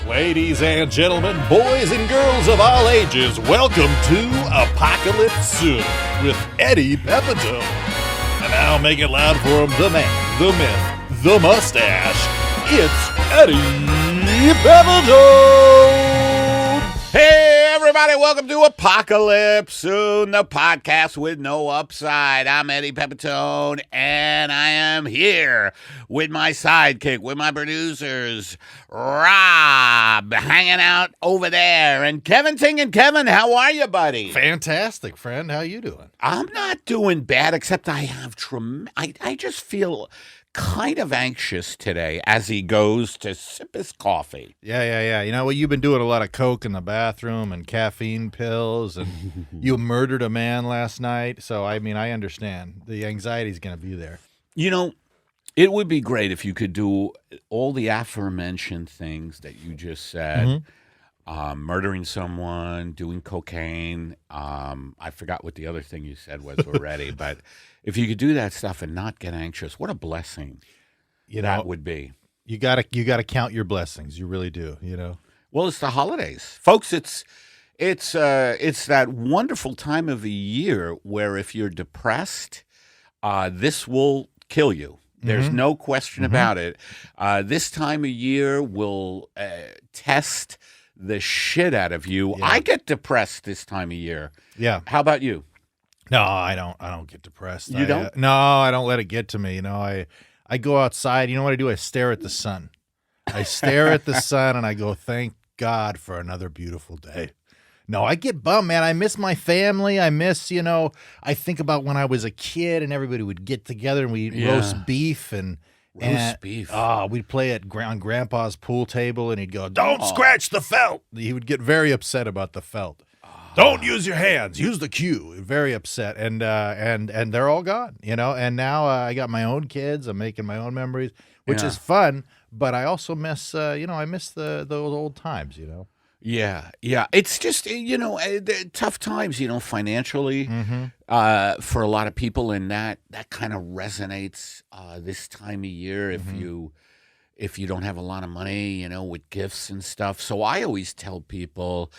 Ladies and gentlemen, boys and girls of all ages, welcome to Apocalypse Soon with Eddie Pepitone. And now make it loud for him, the man, the myth, the mustache. It's Eddie Pepitone! Hey, everybody, welcome to Apocalypse Soon, the podcast with no upside. I'm Eddie Pepitone, and I am here with my sidekick, with my producers, Rob, hanging out over there, and Kevin Ting. And Kevin, how are you, buddy? Fantastic, friend. How you doing? I'm not doing bad, except I have I just feel kind of anxious today as he goes to sip his coffee. Yeah. You know, well, you've been doing a lot of coke in the bathroom and caffeine pills, and you murdered a man last night. So, I mean, I understand. The anxiety's going to be there. You know, it would be great if you could do all the aforementioned things that you just said. Murdering someone, doing cocaine. I forgot what the other thing you said was already, but if you could do that stuff and not get anxious, what a blessing that would be. You gotta count your blessings. You really do. You know. Well, it's the holidays, folks. It's that wonderful time of the year where if you're depressed, this will kill you. There's no question about it. This time of year will test the shit out of you. Yeah. I get depressed this time of year. Yeah. How about you? No, I don't get depressed. You don't? No, I don't let it get to me. You know, I go outside. You know what I do? I stare at the sun. I stare at the sun and I go, thank God for another beautiful day. No, I get bummed, man. I miss my family. I miss, I think about when I was a kid and everybody would get together and we'd roast beef and beef. We'd play on Grandpa's pool table, and he'd go, "Don't scratch the felt." He would get very upset about the felt. Don't use your hands. Use the cue. Very upset, and they're all gone, And now I got my own kids. I'm making my own memories, which is fun. But I also miss, I miss those old times, Yeah. It's just, tough times, financially for a lot of people, and that kind of resonates this time of year if you don't have a lot of money, with gifts and stuff. So I always tell people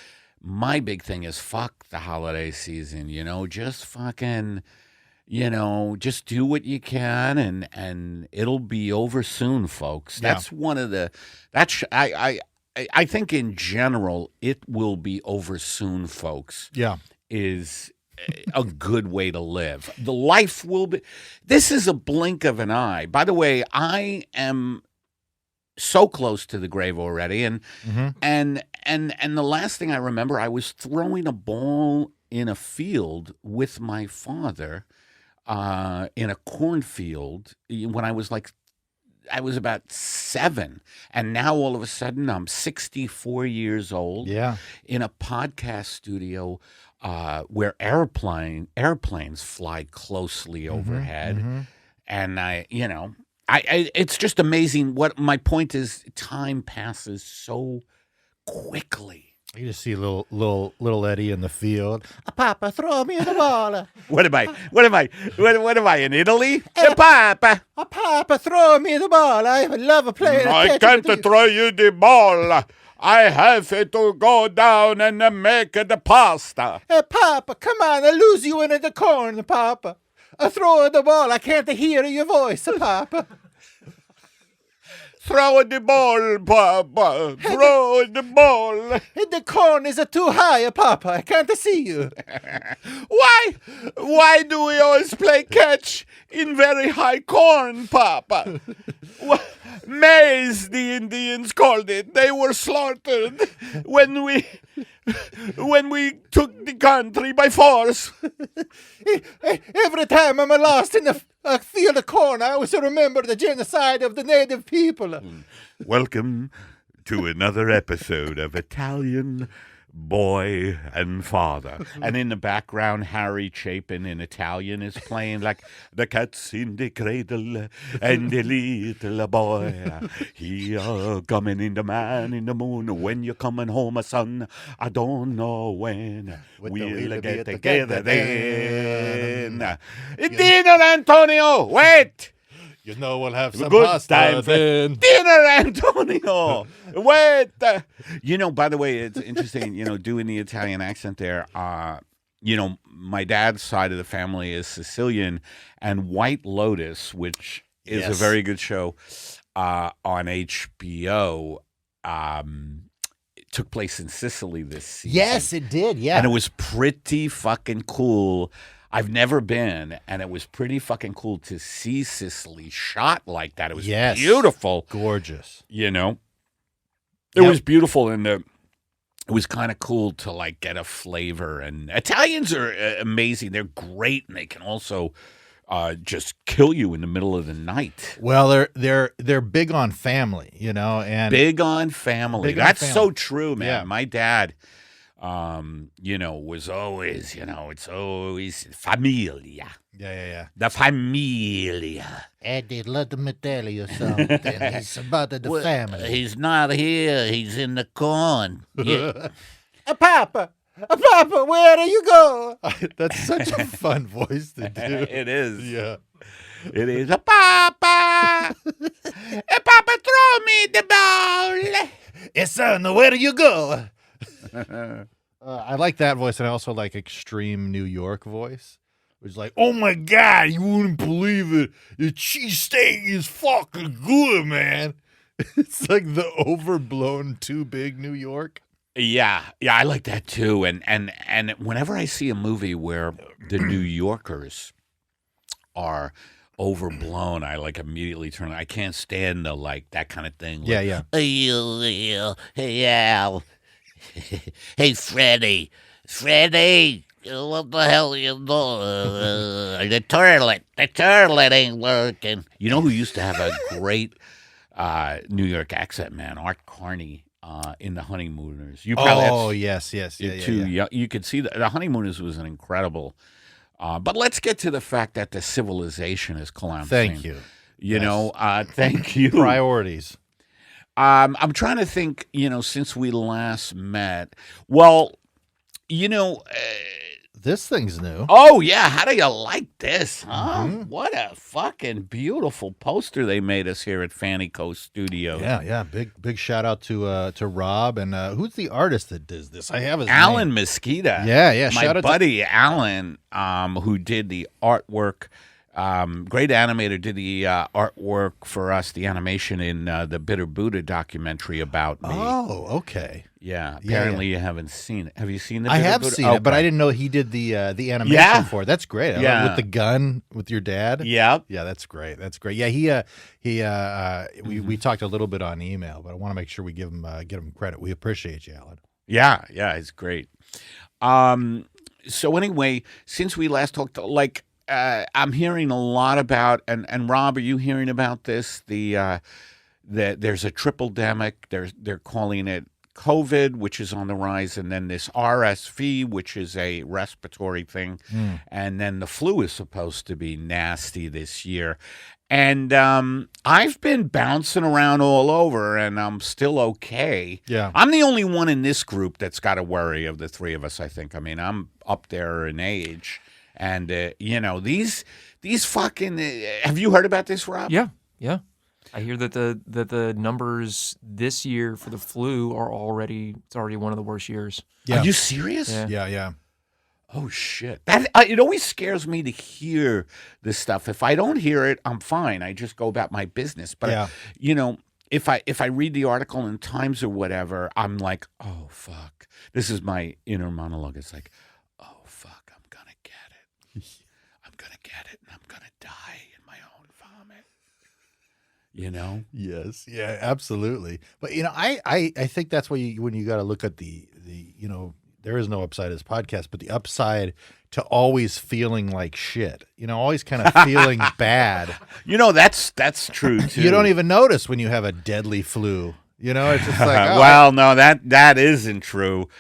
my big thing is fuck the holiday season, just fucking, just do what you can and it'll be over soon, folks. That's one of the, I think in general, it will be over soon, folks. Yeah. Is a good way to live. The life will be, this is a blink of an eye. By the way, I am so close to the grave already. And the last thing I remember, I was throwing a ball in a field with my father in a cornfield when I was about 7, and now all of a sudden I'm 64 years old. Yeah, in a podcast studio where airplanes fly closely overhead, and it's just amazing. What my point is, time passes so quickly. You just see little Eddie in the field. Papa, throw me the ball. What am I in Italy? Papa. Papa, throw me the ball. I love playing. I can't throw you the ball. I have to go down and make the pasta. Hey, Papa, come on. I lose you in the corn, Papa. I throw the ball. I can't hear your voice, Papa. Throw the ball, Papa. Throw the ball. The corn is too high, Papa. I can't see you. Why do we always play catch in very high corn, Papa? Maize, the Indians called it. They were slaughtered when we took the country by force. Every time I'm lost in a field of corn, I always remember the genocide of the native people. Welcome to another episode of Italian Boy and Father. And in the background, Harry Chapin in Italian is playing like the cat's in the cradle and the little boy. He coming in the man in the moon. When you're coming home, son, I don't know when. We'll get together then. Dinner, Antonio, wait! You know we'll have some Good pasta time for then. dinner, Antonio. Wait. By the way, it's interesting, doing the Italian accent there. My dad's side of the family is Sicilian, and White Lotus, which is a very good show on HBO, it took place in Sicily this season. Yes, it did. Yeah. And it was pretty fucking cool. I've never been, and it was pretty fucking cool to see Sicily shot like that. It was beautiful. Gorgeous. It was beautiful, and it was kind of cool to like get a flavor. And Italians are amazing. They're great, and they can also just kill you in the middle of the night. Well, they're big on family, and big on family. That's so true, man. Yeah. My dad, was always, it's always familia. Yeah. The familia. Eddie, let me tell you something. It's about the family. He's not here. He's in the corn. Yeah. Papa, where do you go? That's such a fun voice to do. It is. Yeah. It is. Papa, throw me the ball. Hey, son, where do you go? I like that voice, and I also like extreme New York voice. It's like, oh my God, you wouldn't believe it. The cheesesteak is fucking good, man. It's like the overblown, too big New York. Yeah, I like that too. And whenever I see a movie where the New Yorkers are overblown, I like immediately turn. I can't stand the like that kind of thing. Like, Yeah. Hey Al, hey Freddie, what the hell are you doing? The toilet ain't working. You know who used to have a great New York accent, man? Art Carney. In The Honeymooners. You probably yes. Yeah. You could see that The Honeymooners was an incredible. But let's get to the fact that the civilization is collapsing. Thank you. Thank you. Priorities. I'm trying to think, since we last met. Well, this thing's new. Oh, yeah. How do you like this, huh? Mm-hmm. What a fucking beautiful poster they made us here at Fanny Coast Studios. Yeah. Big shout out to Rob. And who's the artist that does this? I have his Allen name. Mezquida. Yeah. My Shout out buddy Allen, who did the artwork, great animator, did the artwork for us, the animation in the Bitter Buddha documentary about me. Oh, okay. Yeah, apparently you haven't seen it. Have you seen the I Bitter have Buddha? seen it, but I didn't know he did the animation for it. That's great. Yeah. With the gun with your dad. Yep. Yeah, that's great. Yeah, we talked a little bit on email, but I want to make sure we get him credit. We appreciate you, Alan. Yeah, it's great. So anyway, since we last talked, I'm hearing a lot about, and Rob, are you hearing about this? There's a triple-demic. They're calling it COVID, which is on the rise, and then this RSV, which is a respiratory thing, and then the flu is supposed to be nasty this year. And I've been bouncing around all over, and I'm still okay. Yeah. I'm the only one in this group that's got to worry of the three of us, I think. I mean, I'm up there in age. And, these fucking have you heard about this, Rob? Yeah. I hear that the numbers this year for the flu are already one of the worst years. Yeah. Are you serious? Yeah. Oh, shit. It always scares me to hear this stuff. If I don't hear it, I'm fine. I just go about my business. But, if I read the article in Times or whatever, I'm like, oh, fuck. This is my inner monologue. It's like, oh, fuck, I'm going to get it. I'm going to get it, and I'm going to die in my own vomit. Yes. Yeah, absolutely. But, I think that's when you got to look at the there is no upside to this podcast, but the upside to always feeling like shit, always kind of feeling bad. That's true, too. You don't even notice when you have a deadly flu. It's just like, no, that isn't true.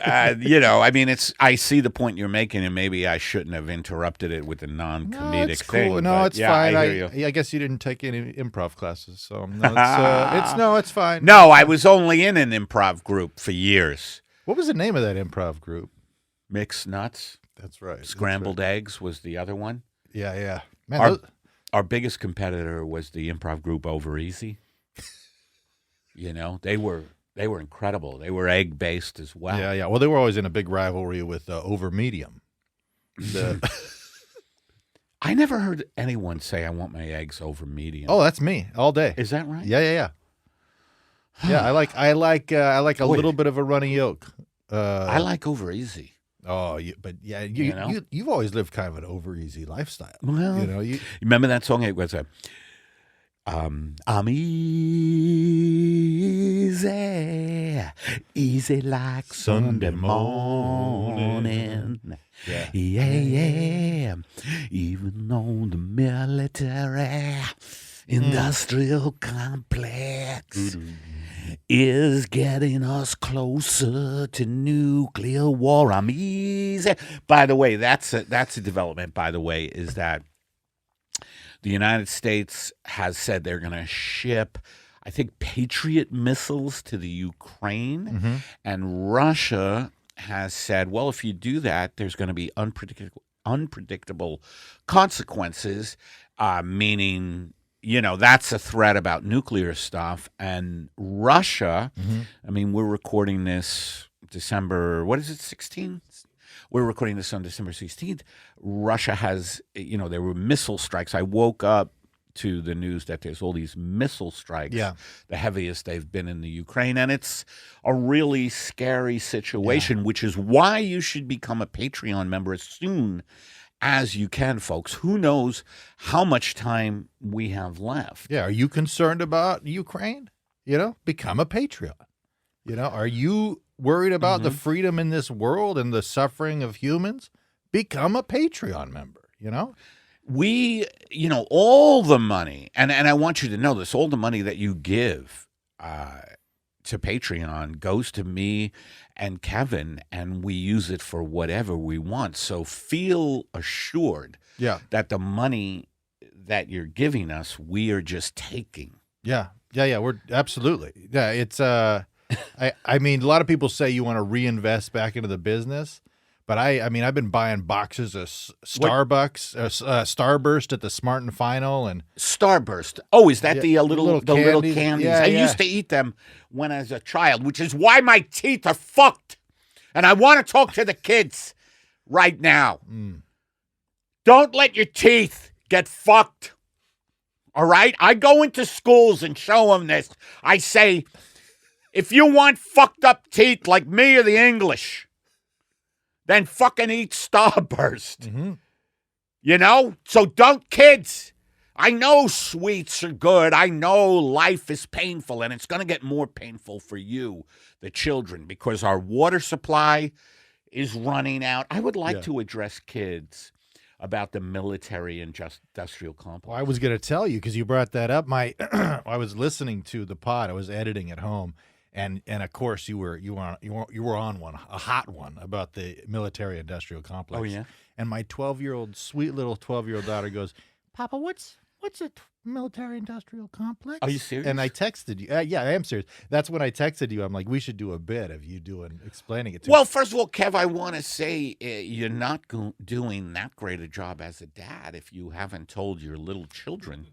I mean, I see the point you're making, and maybe I shouldn't have interrupted it with a non-comedic it's thing. cool. No, it's fine. I hear you. I guess you didn't take any improv classes, so it's fine. No, I was only in an improv group for years. What was the name of that improv group? Mixed Nuts. That's right. Scrambled Eggs was the other one. Yeah. Man, our biggest competitor was the improv group Over Easy. They were incredible. They were egg based as well. Yeah. Well, they were always in a big rivalry with Over Medium. I never heard anyone say I want my eggs over medium. Oh, that's me all day. Is that right? Yeah. Yeah, I like a little bit of a runny yolk. I like Over Easy. Oh, you've always lived kind of an over easy lifestyle. Well, you remember that song? It was I'm easy like Sunday morning. Yeah. Even though the military industrial complex is getting us closer to nuclear war. I'm easy. By the way, that's a development. By the way, is that the United States has said they're going to ship, I think, Patriot missiles to the Ukraine, and Russia has said, well, if you do that, there's going to be unpredictable consequences, meaning, that's a threat about nuclear stuff. And Russia, I mean, we're recording this December, 16? We're recording this on December 16th. Russia has, there were missile strikes. I woke up to the news that there's all these missile strikes, the heaviest they've been in the Ukraine. And it's a really scary situation, which is why you should become a Patreon member as soon as you can, folks. Who knows how much time we have left? Yeah. Are you concerned about Ukraine? Become a Patreon. Are you worried about the freedom in this world and the suffering of humans? Become a Patreon member, We, all the money, and I want you to know this, all the money that you give to Patreon goes to me and Kevin, and we use it for whatever we want. So feel assured that the money that you're giving us, we are just taking. Yeah. We're absolutely. Yeah. It's, I mean, a lot of people say you want to reinvest back into the business. But I mean, I've been buying boxes of Starbucks, Starburst at the Smart and Final, and Starburst. Oh, is that the little candies? Yeah, I used to eat them when I was a child, which is why my teeth are fucked. And I want to talk to the kids right now. Don't let your teeth get fucked. All right? I go into schools and show them this. I say, if you want fucked up teeth like me or the English, then fucking eat Starburst. So don't, kids. I know sweets are good. I know life is painful, and it's going to get more painful for you, the children, because our water supply is running out. I would like to address kids about the military and industrial complex. Well, I was going to tell you, because you brought that up. I was listening to the pod. I was editing at home. And of course you were on one, a hot one, about the military industrial complex. Oh yeah. And my sweet little 12-year-old daughter goes, "Papa, what's a military industrial complex?" Are you serious? And I texted you. Yeah, I am serious. That's when I texted you. I'm like, we should do a bit of you explaining it to me. Well, first of all, Kev, I want to say you're not doing that great a job as a dad if you haven't told your little children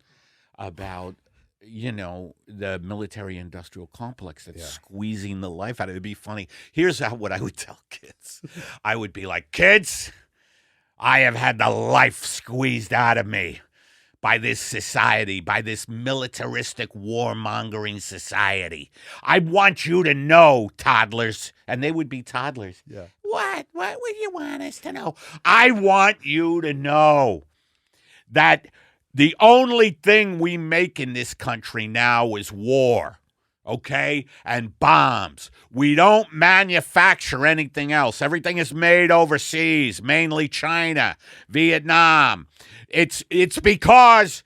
about the military-industrial complex that's squeezing the life out of it. It'd be funny. Here's what I would tell kids. I would be like, kids, I have had the life squeezed out of me by this society, by this militaristic warmongering society. I want you to know, toddlers, and they would be toddlers. Yeah. What would you want us to know? I want you to know that the only thing we make in this country now is war, okay? And bombs. We don't manufacture anything else. Everything is made overseas, mainly China, Vietnam. It's because,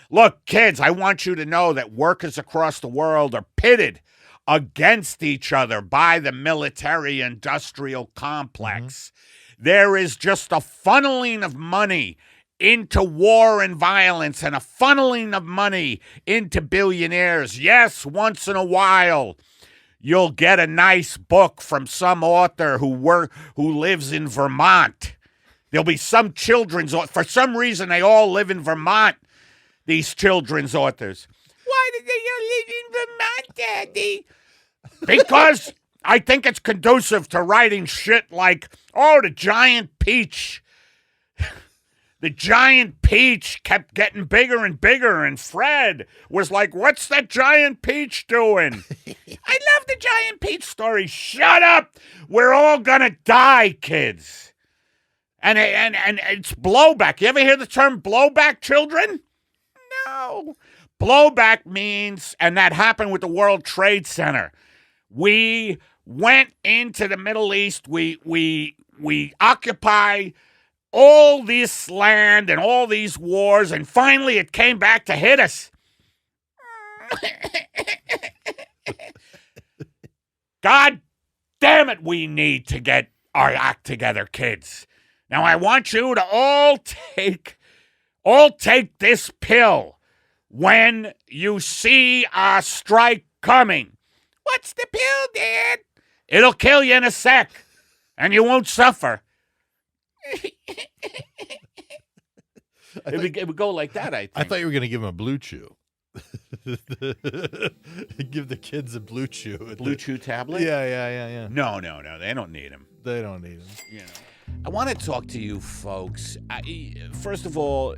look, kids, I want you to know that workers across the world are pitted against each other by the military-industrial complex. There is just a funneling of money into war and violence, and a funneling of money into billionaires. Yes, once in a while, you'll get a nice book from some author who lives in Vermont. There'll be some for some reason, they all live in Vermont. these children's authors. Why did you live in Vermont, Daddy? Because I think it's conducive to writing shit like, oh, the giant peach. The giant peach kept getting bigger and bigger, and Fred was like, what's that giant peach doing? I love the giant peach story. Shut up. We're all gonna die, kids. And it's blowback. You ever hear the term blowback, children? No. Blowback means, and that happened with the World Trade Center. We went into the Middle East. We occupy all this land and all these wars, and finally it came back to hit us. God damn it, we need to get our act together, kids. Now I want you to all take this pill when you see a strike coming. What's the pill, Dad? It'll kill you in a sec, and you won't suffer. It would go like that, I think. I thought you were going to give him a BlueChew. Give the kids a BlueChew. BlueChew tablet? Yeah. No. They don't need them. They don't need them. You know. I want to talk to you folks. First of all,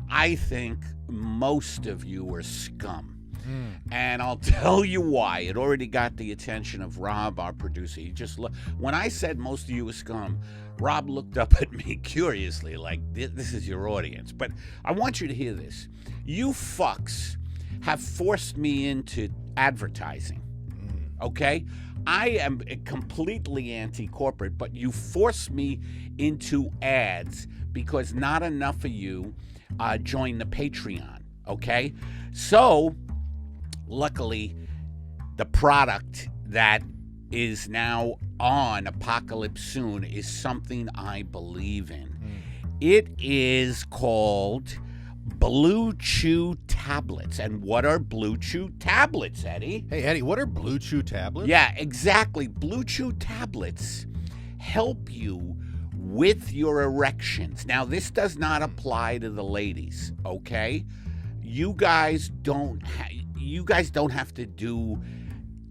I think most of you are scum. And I'll tell you why. It already got the attention of Rob, our producer. He just when I said most of you are scum, Rob looked up at me curiously, like, this is your audience. But I want you to hear this. You fucks have forced me into advertising, okay? I am completely anti-corporate, but you forced me into ads because not enough of you joined the Patreon, okay? So, luckily, the product that is now on Apocalypse Soon is something I believe in. It is called BlueChew tablets. And what are BlueChew tablets, Eddie? Hey, Eddie, what are BlueChew tablets? Yeah, exactly. BlueChew tablets help you with your erections. Now, this does not apply to the ladies, okay? You guys don't have to do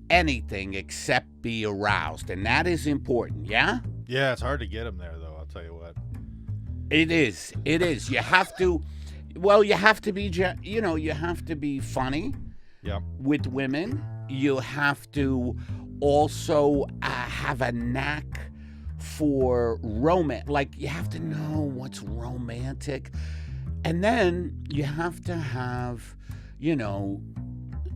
anything except be aroused, and that is important, yeah? Yeah, it's hard to get them there, though, I'll tell you what. It is. You have to, you have to be, you have to be funny with women. You have to also have a knack for romance. Like, you have to know what's romantic. And then you have to have,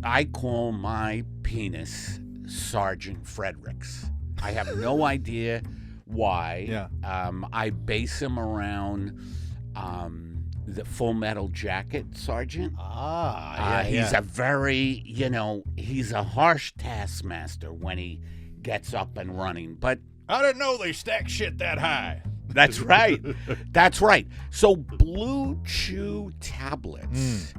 I call my penis Sergeant Fredericks. I have no idea why. Yeah. I base him around the Full Metal Jacket Sergeant. He's a very, he's a harsh taskmaster when he gets up and running. But I didn't know they stack shit that high. That's right. That's right. So BlueChew tablets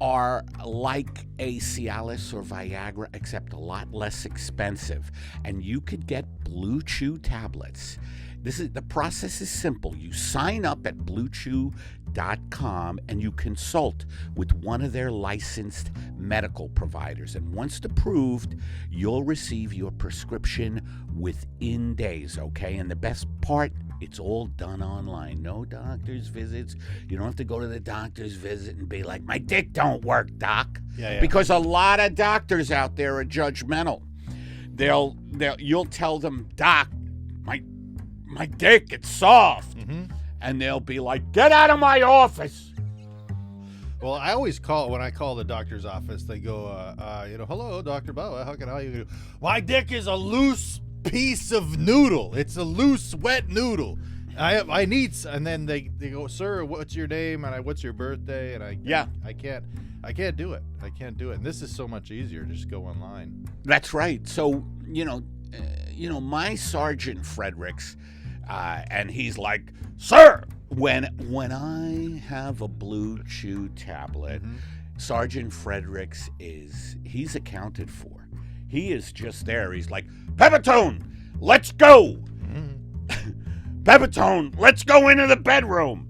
are like a Cialis or Viagra, except a lot less expensive. And you could get BlueChew tablets. The process is simple. You sign up at BlueChew.com and you consult with one of their licensed medical providers. And once approved, you'll receive your prescription within days, okay? And the best part, it's all done online. No doctor's visits. You don't have to go to the doctor's visit and be like, my dick don't work, doc. Yeah. Because a lot of doctors out there are judgmental. You'll tell them, doc, my dick, it's soft. And they'll be like, get out of my office. Well, I always when I call the doctor's office, they go, hello, Dr. Boa, how can I help you? My dick is a loose piece of noodle. It's a loose, wet noodle. I need, and then they go, sir, what's your name and what's your birthday? And I can't do it. I can't do it. And this is so much easier to just go online. That's right. So my Sergeant Fredericks, and he's like, sir, when I have a BlueChew tablet, Sergeant Fredericks he's accounted for. He is just there. He's like, Pepitone, let's go. Pepitone, let's go into the bedroom.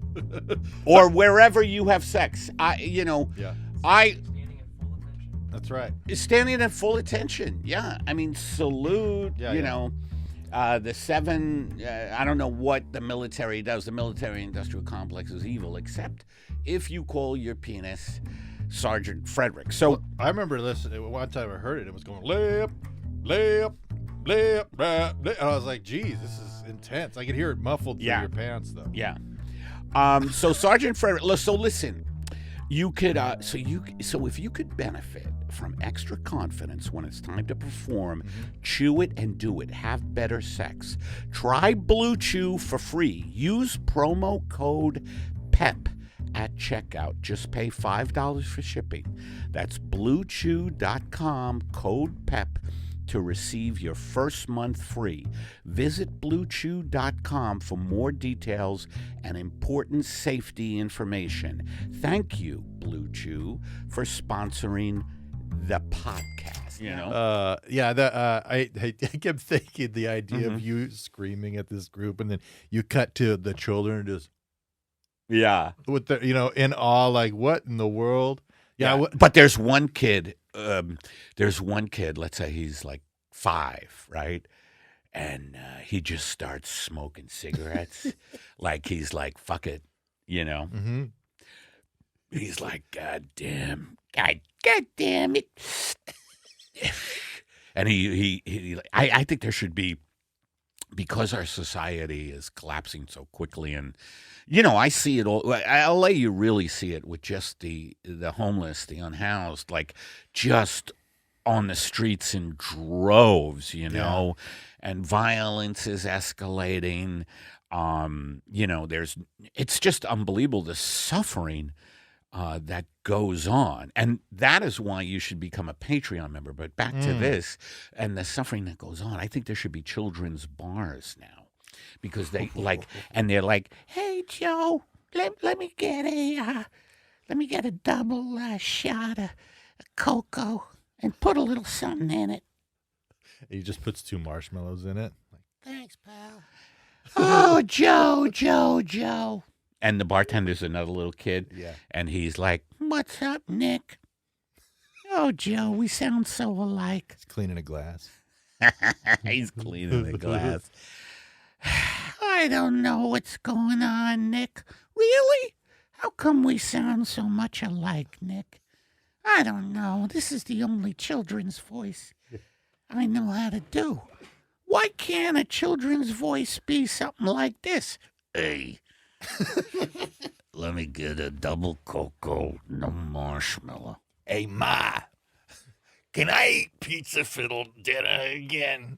or wherever you have sex. Yeah. That's right. Standing at full attention. Yeah. I mean, salute, Yeah. the 7, I don't know what the military does. The military-industrial complex is evil, except if you call your penis Sergeant Frederick. So Well, I remember listening. One time I heard it. It was going lip, lip, lip, lip, lip. And I was like, geez, this is intense. I could hear it muffled through your pants, though. yeah. So Sergeant Frederick. So listen, you could. So if you could benefit from extra confidence when it's time to perform, chew it and do it. Have better sex. Try BlueChew for free. Use promo code PEP at checkout. Just pay $5 for shipping. That's BlueChew.com, code PEP, to receive your first month free. Visit BlueChew.com for more details and important safety information. Thank you, BlueChew, for sponsoring the podcast. I kept thinking the idea of you screaming at this group, and then you cut to the children just with the in awe, like, what in the world? But there's one kid. Let's say he's like 5, right? And he just starts smoking cigarettes, like he's like, fuck it, Mm-hmm. He's like, God damn it. And I think there should be, because our society is collapsing so quickly, and I see it all. LA, you really see it with just the homeless, the unhoused, like just on the streets in droves, and violence is escalating. It's just unbelievable, the suffering that goes on. And that is why you should become a Patreon member. But back to this and the suffering that goes on, I think there should be children's bars now, because they and they're like, hey, Joe, let me get a double shot of cocoa and put a little something in it. He just puts 2 marshmallows in it. Thanks, pal. Oh, Joe. And the bartender's another little kid. Yeah. And he's like, what's up, Nick? Oh, Joe, we sound so alike. He's cleaning a glass. He's cleaning the glass. I don't know what's going on, Nick. Really? How come we sound so much alike, Nick? I don't know. This is the only children's voice I know how to do. Why can't a children's voice be something like this? Hey, let me get a double cocoa, no marshmallow. Hey, Ma, can I eat pizza for dinner again?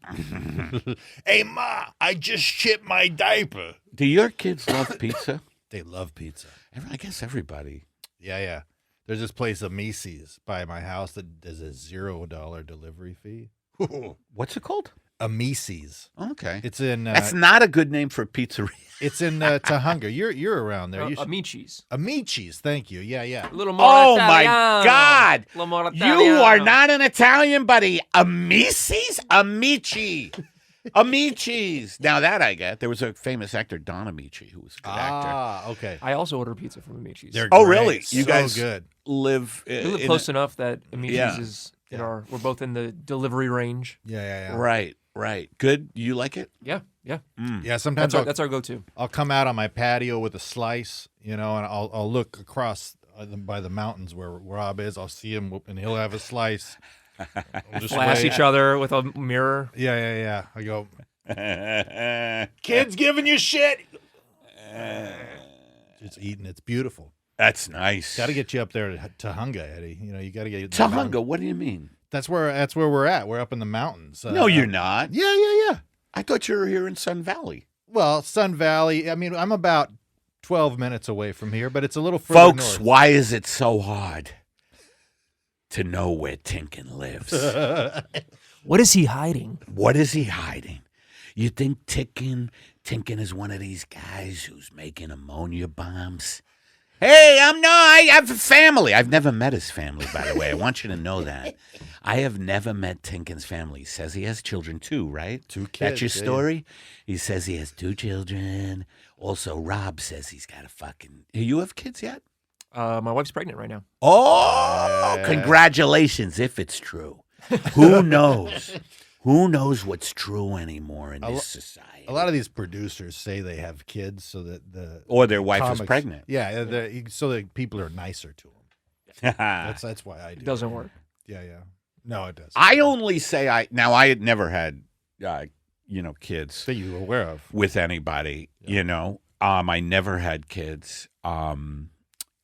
Hey, Ma, I just shit my diaper. Do your kids love pizza? They love pizza. I guess everybody. Yeah. There's this place, Amicis, by my house that does a $0 delivery fee. What's it called? Amicis. Okay. It's in. That's not a good name for a pizzeria. It's in Tahunga. You're around there. Amici's. Amici's. Thank you. Yeah. A little more Oh my Italiano. God! A little more You Italiano. are not an Italian, buddy. Amicis? Amici. Amici's. Now that I get. There was a famous actor, Don Amici, who was a good actor. Ah, okay. I also order pizza from Amici's. They're Oh, great. really? You So guys good. live We live close enough that Amici's is in our. We're both in the delivery range. Yeah. Right. Good. You like it? Yeah. Yeah. Sometimes That's our go-to. I'll come out on my patio with a slice, and I'll look across by the mountains where Rob is. I'll see him, and he'll have a slice. We'll just Flash wait. each other with a mirror. Yeah. I go, kids giving you shit. Just eating. It's beautiful. That's nice. Got to get you up there to Tahunga, Eddie. You got to get Tahunga. What do you mean? That's where we're at. We're up in the mountains. No, you're not. Yeah. I thought you were here in Sun Valley. Well, Sun Valley. I mean, I'm about 12 minutes away from here, but it's a little further Folks, north. why is it so hard to know where Tinkin lives? What is he hiding? What is he hiding? You think Tinkin is one of these guys who's making ammonia bombs? Hey, I have a family. I've never met his family, by the way. I want you to know that. I have never met Tinkin's family. He says he has children too, right? 2 kids. That's your story? He says he has 2 children. Also, Rob says he's got a fucking... You have kids yet? My wife's pregnant right now. Oh, congratulations, if it's true. Who knows? Who knows what's true anymore in this society? A lot of these producers say they have kids so that Or their wife comics, is pregnant. Yeah, so that people are nicer to them. That's why I do. It doesn't work. Yeah. No, it does. I only say I had never had, kids that you were aware of with anybody, I never had kids. And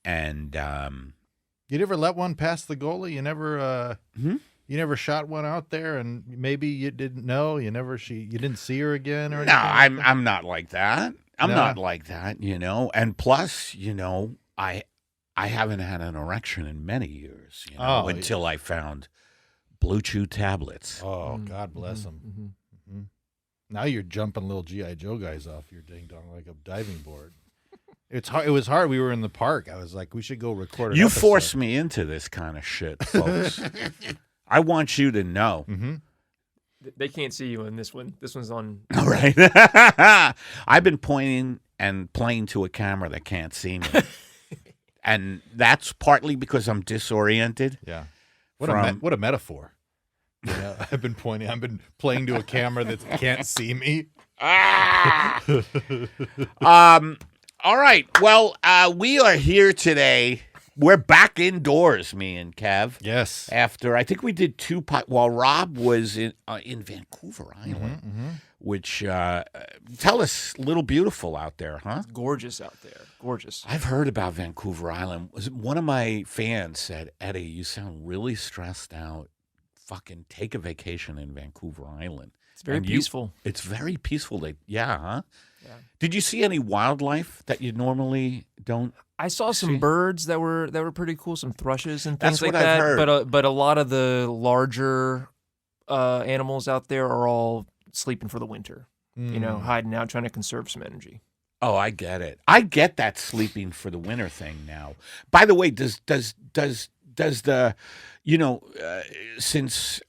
you never let one pass the goalie. You never, you never shot one out there, and maybe you didn't know. You didn't see her again, or anything. No, I'm not like that. I'm not like that, And plus, I haven't had an erection in many years, until I found BlueChew tablets. Oh, God bless them. Mm-hmm. Now you're jumping little G.I. Joe guys off your ding dong like a diving board. It's hard. It was hard. We were in the park. I was like, we should go record. You forced me into this kind of shit, folks. I want you to know. Mm-hmm. They can't see you in this one. This one's on. All right. I've been pointing and playing to a camera that can't see me. And that's partly because I'm disoriented. Yeah. What a metaphor. I've been playing to a camera that can't see me. All right. Well, we are here today. We're back indoors, me and Kev. Yes. After I think we did 2 while Rob was in Vancouver Island, which tell us, little beautiful out there, huh? It's gorgeous out there. Gorgeous. I've heard about Vancouver Island. One of my fans said, "Eddie, you sound really stressed out. Fucking take a vacation in Vancouver Island. It's very peaceful. It's very peaceful. Huh? Yeah. Did you see any wildlife that you normally don't? I saw some birds that were pretty cool, some thrushes and things That's like what I've that. heard. But a lot of the larger animals out there are all sleeping for the winter. Hiding out, trying to conserve some energy. Oh, I get it. I get that sleeping for the winter thing now. By the way, does the since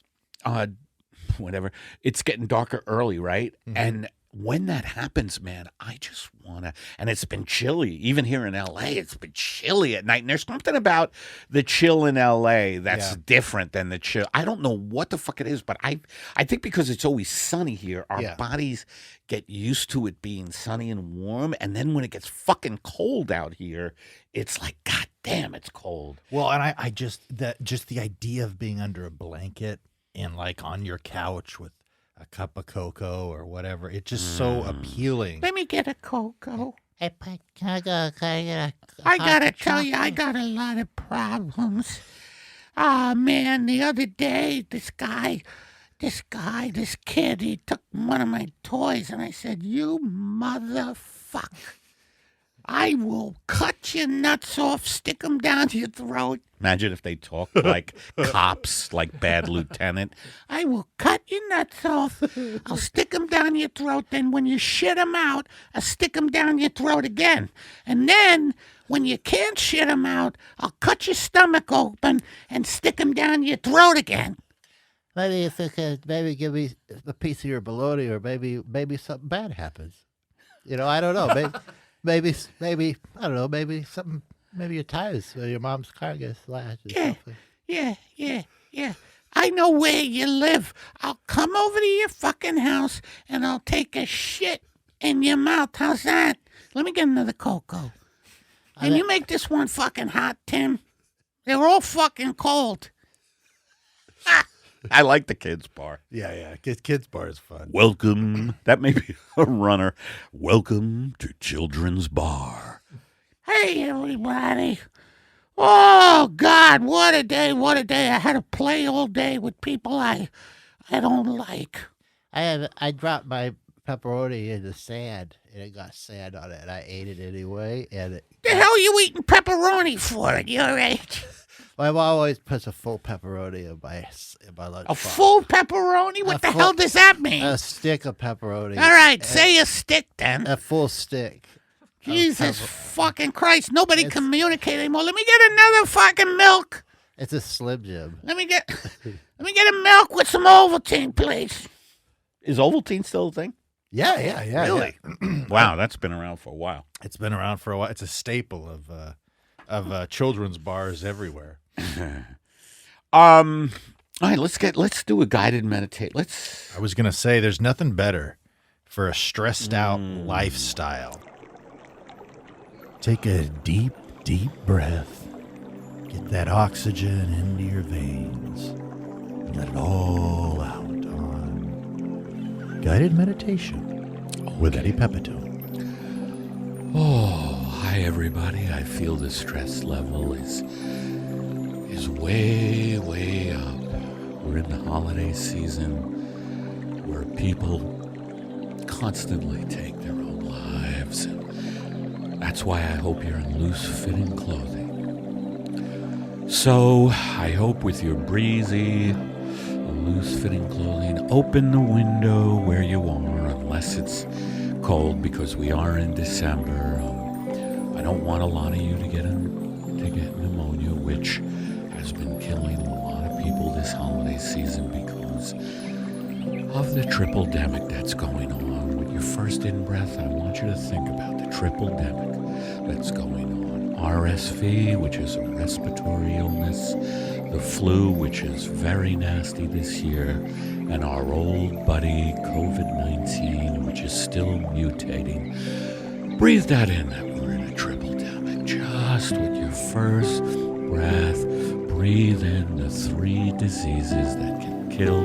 whatever, it's getting darker early, right? Mm-hmm. And when that happens, man, I just wanna, and it's been chilly, even here in LA, it's been chilly at night. And there's something about the chill in LA that's different than the chill. I don't know what the fuck it is, but I think because it's always sunny here, our bodies get used to it being sunny and warm. And then when it gets fucking cold out here, it's like, God damn, it's cold. Well, and I just the idea of being under a blanket and like on your couch with a cup of cocoa or whatever, it's just so appealing. Let me get a cocoa. I gotta tell you, I got a lot of problems. Ah, man, the other day, this kid, he took one of my toys, and I said, "You motherfucker, I will cut your nuts off, stick them down your throat." Imagine if they talked like cops, like Bad Lieutenant. "I will cut your nuts off. I'll stick them down your throat. Then when you shit them out, I'll stick them down your throat again. And then when you can't shit them out, I'll cut your stomach open and stick them down your throat again." Maybe if it could maybe give me a piece of your bologna, or maybe something bad happens. I don't know. Maybe I don't know. Maybe something. Maybe your tires or your mom's car gets slashed. Yeah. I know where you live. I'll come over to your fucking house and I'll take a shit in your mouth. How's that? Let me get another cocoa. And you make this one fucking hot, Tim. They're all fucking cold. I like the kids' bar. Yeah. Kids' bar is fun. Welcome. That may be a runner. Welcome to Children's Bar. Hey, everybody. Oh, God, what a day. I had to play all day with people I don't like. I dropped my pepperoni in the sand, and it got sand on it, and I ate it anyway. And the hell are you eating pepperoni for at your age? My mom always puts a full pepperoni in my lunch box. Full pepperoni? What the hell does that mean? A stick of pepperoni. All right, say a stick then. A full stick. Jesus fucking Christ. Nobody communicate anymore. Let me get another fucking milk. It's a Slim Jim. Let me get a milk with some Ovaltine, please. Is Ovaltine still a thing? Yeah. Really? Wow, that's been around for a while. It's been around for a while. It's a staple of children's bars everywhere. All right, let's do a guided meditate. I was gonna say there's nothing better for a stressed out lifestyle. Take a deep, deep breath. Get that oxygen into your veins. And let it all out on guided meditation with Eddie Pepitone. Oh, hi everybody. I feel the stress level is way, way up. We're in the holiday season where people constantly take their own lives. And that's why I hope you're in loose-fitting clothing. So I hope with your breezy, loose-fitting clothing, open the window where you are, unless it's cold, because we are in December. I don't want a lot of you to get pneumonia, which has been killing a lot of people this holiday season because of the triple-demic that's going on. With your first in-breath, I want you to think about the triple-demic that's going on. RSV, which is a respiratory illness, the flu, which is very nasty this year, and our old buddy COVID-19, which is still mutating. Breathe that in, that we're in a triple-demic. Just with your first breath, breathe in the 3 diseases that can kill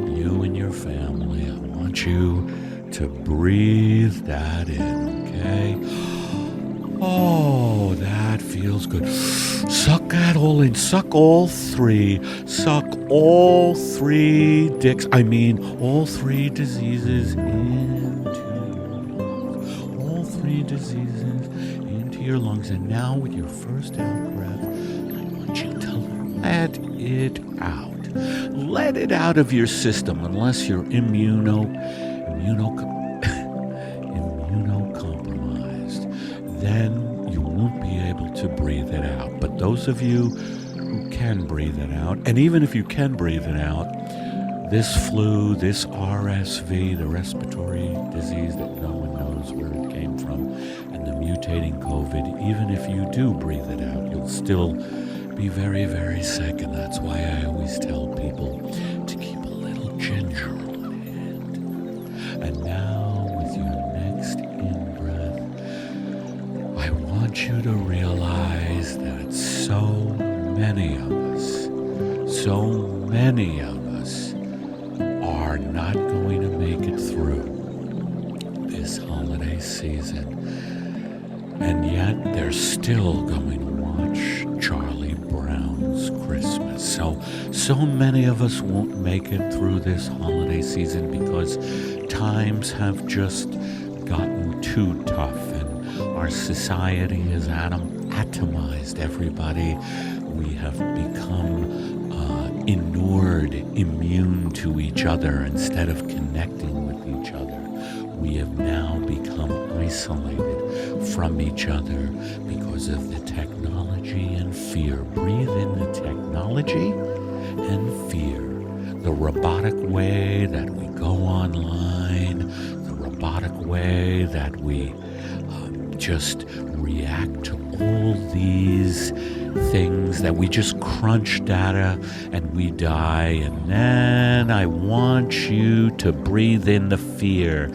you and your family. I want you to breathe that in, okay? Oh, that feels good. Suck that all in. Suck all 3. Suck all 3 dicks. I mean, all 3 diseases into your lungs. All 3 diseases into your lungs. And now with your first out breath, I want you to let it out. Let it out of your system unless you're immunocompromised. Then you won't be able to breathe it out. But those of you who can breathe it out, and even if you can breathe it out, this flu, this RSV, the respiratory disease that no one knows where it came from, and the mutating COVID, even if you do breathe it out, you'll still be very, very sick. And that's why I always tell people to keep a little ginger on hand. And now with your next in-breath, I want you to realize that so many of us are not going to make it through this holiday season. And yet they're still going to watch Charlie Brown's Christmas. So many of us won't make it through this holiday season because times have just gotten too tough, and our society has atomized everybody. We have become immune to each other instead of connecting with each other. We have now become isolated from each other because of the technology and fear. Breathe in the technology and fear. The robotic way that we go online, the robotic way that we just react to all these things, that we just crunch data and we die. And then I want you to breathe in the fear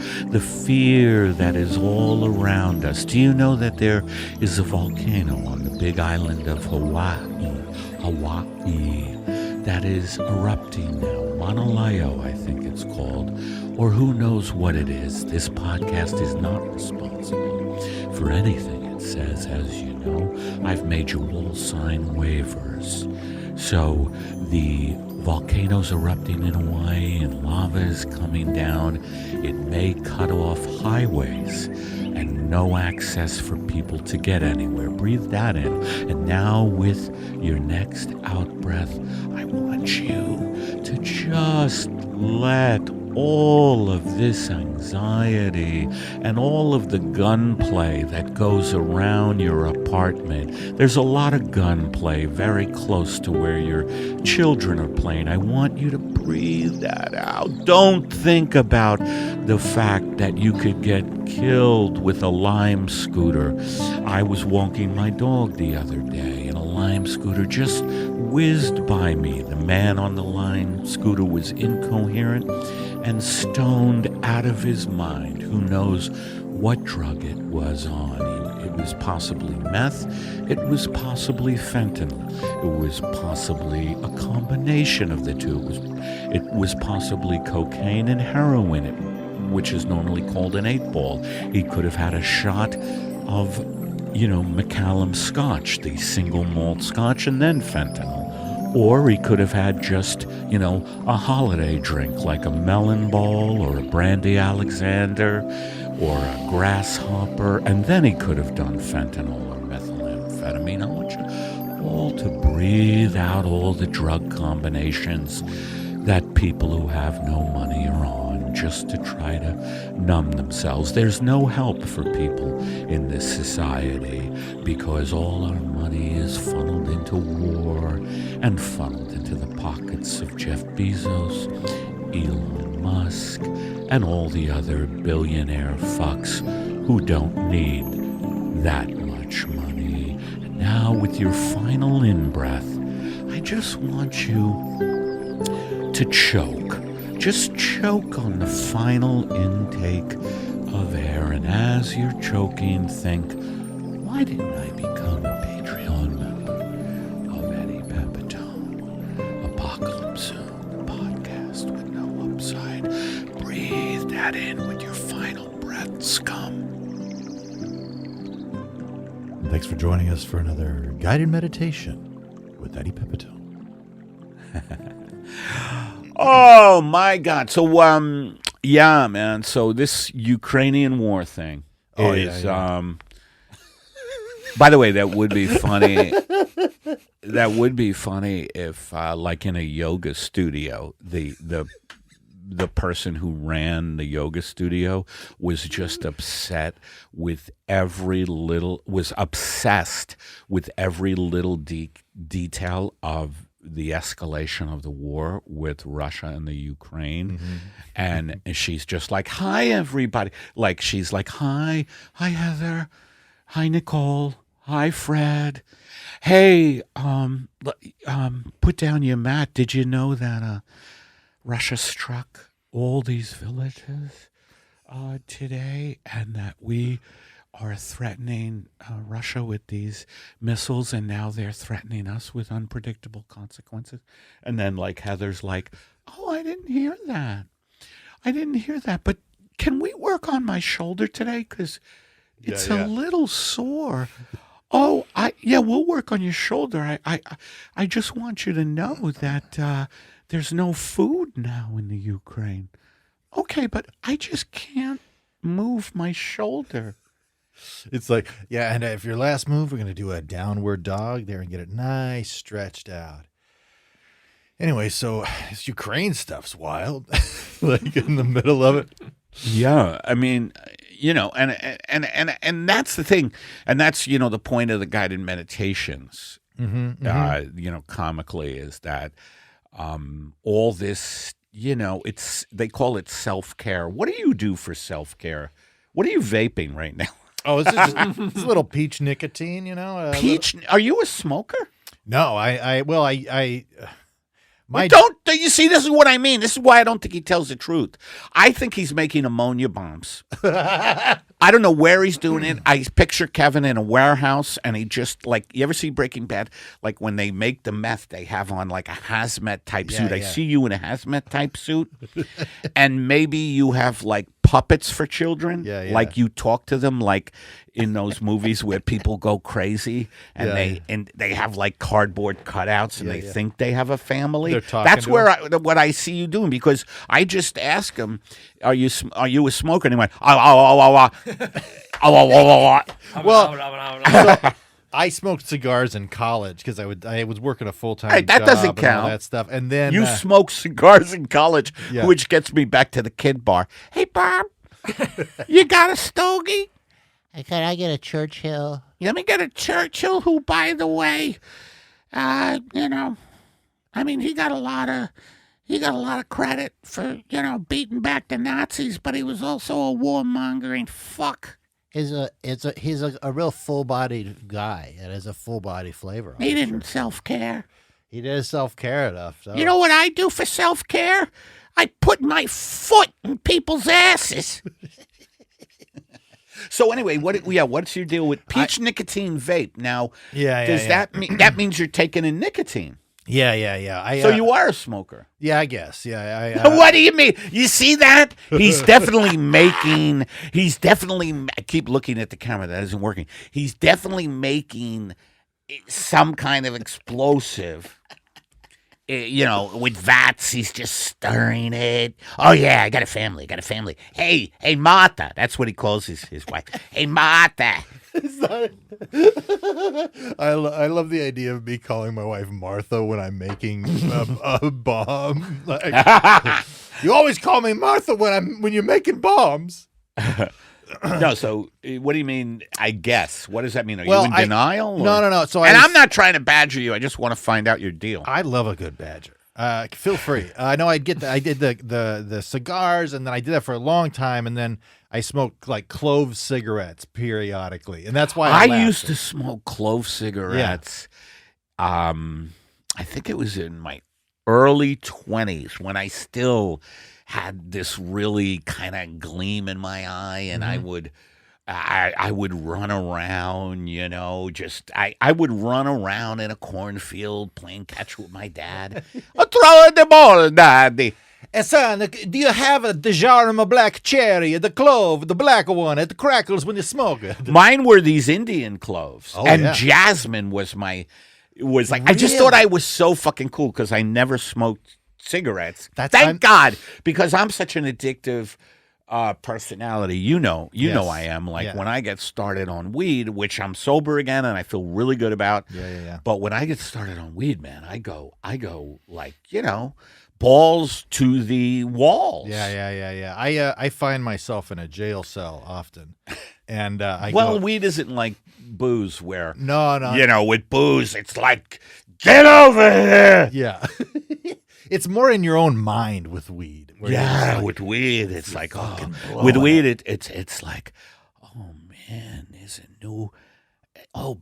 that is all around us. Do you know that there is a volcano on the big island of Hawaii, that is erupting now? Mauna Loa, I think it's called, or who knows what it is. This podcast is not responsible for anything it says, as you know. I've made you all sign waivers. So the volcano's erupting in Hawaii and lava is coming down. It may cut off highways and no access for people to get anywhere. Breathe that in. And now with your next out breath, I want you to just let all of this anxiety and all of the gunplay that goes around your apartment. There's a lot of gunplay very close to where your children are playing. I want you to breathe that out. Don't think about the fact that you could get killed with a Lime scooter. I was walking my dog the other day, and a Lime scooter just whizzed by me. The man on the Lime scooter was incoherent and stoned out of his mind. Who knows what drug it was on? It was possibly meth. It was possibly fentanyl. It was possibly a combination of the two. It was possibly cocaine and heroin, which is normally called an 8-ball. He could have had a shot of, Macallan Scotch, the single malt Scotch, and then fentanyl. Or he could have had just, a holiday drink like a melon ball or a brandy Alexander or a grasshopper, and then he could have done fentanyl or methamphetamine. I want you all to breathe out all the drug combinations that people who have no money are on just to try to numb themselves. There's no help for people in this society because all our money is funneled into war and funneled into the pockets of Jeff Bezos, Elon Musk, and all the other billionaire fucks who don't need that much money. And now with your final in-breath, I just want you to choke. Just choke on the final intake of air, and as you're choking, think, why didn't I become a Patreon member of Eddie Pepitone? Apocalypse Zone podcast with no upside. Breathe that in with your final breath, scum. Thanks for joining us for another guided meditation with Eddie Pepitone. Oh my God! So, yeah, man. So this Ukrainian war thing is, by the way, that would be funny. That would be funny if, like in a yoga studio, the person who ran the yoga studio was just obsessed with every little detail of the escalation of the war with Russia and the Ukraine. Mm-hmm. And she's just like, hi, everybody. Like, she's like, hi Heather. Hi, Nicole. Hi, Fred. Hey, put down your mat. Did you know that Russia struck all these villages today, and that we are threatening Russia with these missiles, and now they're threatening us with unpredictable consequences? And then, like, Heather's like, oh, I didn't hear that. But can we work on my shoulder today? Because it's a little sore. Oh, we'll work on your shoulder. I just want you to know that there's no food now in the Ukraine. Okay, but I just can't move my shoulder. It's like, yeah, and if your last move, we're going to do a downward dog there and get it nice stretched out. Anyway, so this Ukraine stuff's wild, like in the middle of it. Yeah, I mean, and that's the thing, and that's the point of the guided meditations. Comically, is that all this, they call it self-care. What do you do for self-care? What are you vaping right now? Oh, it's a little peach nicotine, Peach? Are you a smoker? No, Don't you see? This is what I mean. This is why I don't think he tells the truth. I think he's making ammonia bombs. I don't know where he's doing it. I picture Kevin in a warehouse, and he just, like, you ever see Breaking Bad? Like, when they make the meth, they have on like a hazmat type suit. I see you in a hazmat type suit, and maybe you have like puppets for children. Like you talk to them like in those movies where people go crazy and they have like cardboard cutouts and they think they have a family. That's where what I see you doing, because I just asked him, are you a smoker? And he went, well, I smoked cigars in college because I was working a full-time Hey, that job doesn't and count. all that stuff. And then You smoked cigars in college, Yeah. which gets me back to the kid bar. Hey, Bob, you got a stogie? Hey, can I get a Churchill? Let me get a Churchill who, by the way, you know, I mean, he got a lot of credit for, you know, beating back the Nazis, but he was also a warmongering fuck. He's a real full-bodied guy. It has a full-body flavor. He didn't self-care. He did self-care enough. So. You know what I do for self-care? I put my foot in people's asses. So anyway, what's your deal with peach nicotine vape? Now, does that mean that means you're taking in nicotine? Yeah. So you are a smoker. Yeah, I guess. Yeah. What do you mean? You see that? He's definitely making. I keep looking at the camera. That isn't working. He's definitely making some kind of explosive. You know, with vats, he's just stirring it. Oh yeah, I got a family. Hey, Martha. That's what he calls his wife. Hey, Martha. I love the idea of me calling my wife Martha when I'm making a bomb. Like, you always call me Martha when you're making bombs. No, so what do you mean? I guess. What does that mean? Are Well, you in denial? No. So I'm not trying to badger you. I just want to find out your deal. I love a good badger. Feel free. I know I did the cigars, and then I did that for a long time, and then I smoked like clove cigarettes periodically, and that's why I used to smoke clove cigarettes. I think it was in my early 20s when I still had this really kind of gleam in my eye, and I would run around, you know, I would run around in a cornfield playing catch with my dad. Throw the ball, Daddy. Son, do you have the Dijarum black cherry, the clove, the black one, it crackles when you smoke it? Mine were these Indian cloves, and yeah. jasmine was like. I just thought I was so fucking cool because I never smoked cigarettes. Thank God, because I'm such an addictive personality. You know I am. Like when I get started on weed, which I'm sober again and I feel really good about. Yeah. But when I get started on weed, man, I go like, you know, balls to the walls. Yeah. I find myself in a jail cell often, and weed isn't like booze where no, you know, with booze it's like get over here. Yeah. It's more in your own mind with weed. Yeah, with weed, it's like, with weed, it's like, oh man, there's a new,